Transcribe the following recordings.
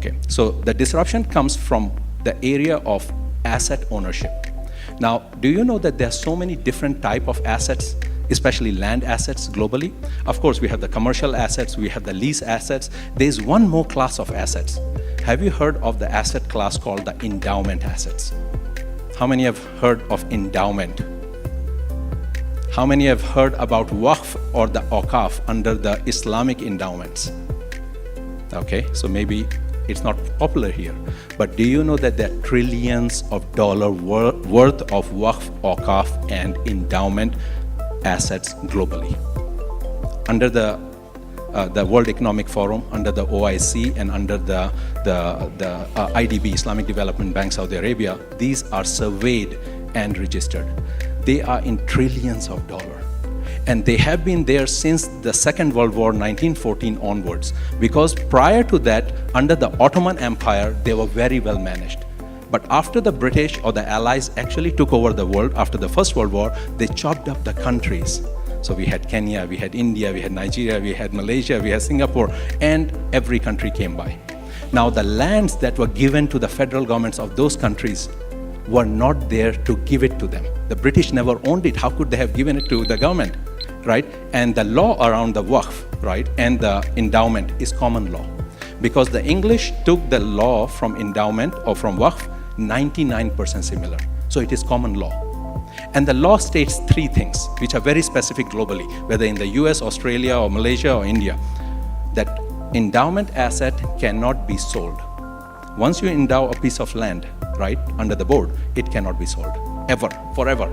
Okay, so the disruption comes from the area of asset ownership. Now, do you know that there are so many different types of assets, especially land assets globally? Of course, we have the commercial assets, we have the lease assets. There's one more class of assets. Have you heard of the asset class called the endowment assets? How many have heard of endowment? How many have heard about Waqf or the Waqf under the Islamic endowments? Okay, so maybe it's not popular here, but do you know that there are trillions of dollars worth of Waqf, Waqf and endowment assets globally? Under the World Economic Forum, under the OIC, and under the IDB, Islamic Development Bank, Saudi Arabia, these are surveyed and registered. They are in trillions of dollars. And they have been there since the Second World War, 1914 onwards. Because prior to that, under the Ottoman Empire, they were very well managed. But after the British or the Allies actually took over the world after the First World War, they chopped up the countries. So we had Kenya, we had India, we had Nigeria, we had Malaysia, we had Singapore, and every country came by. Now the lands that were given to the federal governments of those countries were not there to give it to them. The British never owned it. How could they have given it to the government, right? And the law around the Waqf, right, and the endowment is common law. Because the English took the law from endowment or from Waqf 99% similar. So it is common law. And the law states three things, which are very specific globally, whether in the US, Australia, or Malaysia, or India, that endowment asset cannot be sold. Once you endow a piece of land, right, under the board, it cannot be sold, ever, forever.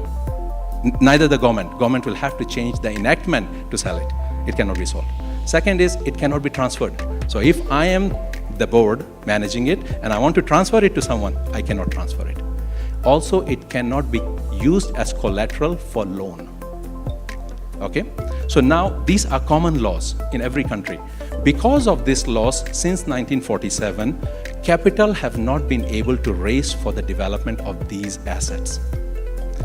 Neither the government will have to change the enactment to sell it. It cannot be sold. Second is, it cannot be transferred. So if I am the board managing it and I want to transfer it to someone, I cannot transfer it. Also, it cannot be used as collateral for loan. Okay? So now these are common laws in every country. Because of these laws, since 1947, capital have not been able to raise for the development of these assets.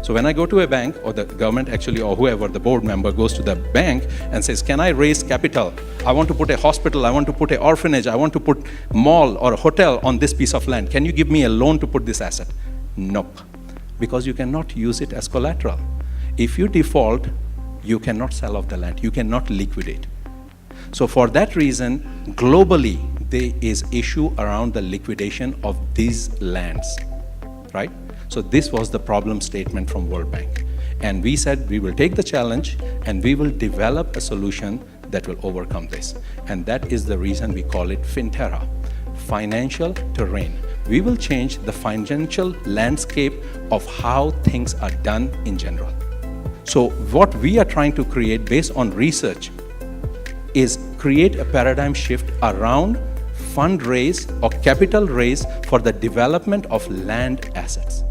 So when I go to a bank, or the government actually, or whoever, the board member goes to the bank and says, can I raise capital? I want to put a hospital, I want to put an orphanage, I want to put a mall or a hotel on this piece of land. Can you give me a loan to put this asset? Nope, because you cannot use it as collateral. If you default, you cannot sell off the land, you cannot liquidate. So for that reason, globally, there is issue around the liquidation of these lands, right? So this was the problem statement from World Bank. And we said we will take the challenge and we will develop a solution that will overcome this. And that is the reason we call it Finterra, financial terrain. We will change the financial landscape of how things are done in general. So what we are trying to create based on research is create a paradigm shift around fundraise or capital raise for the development of land assets.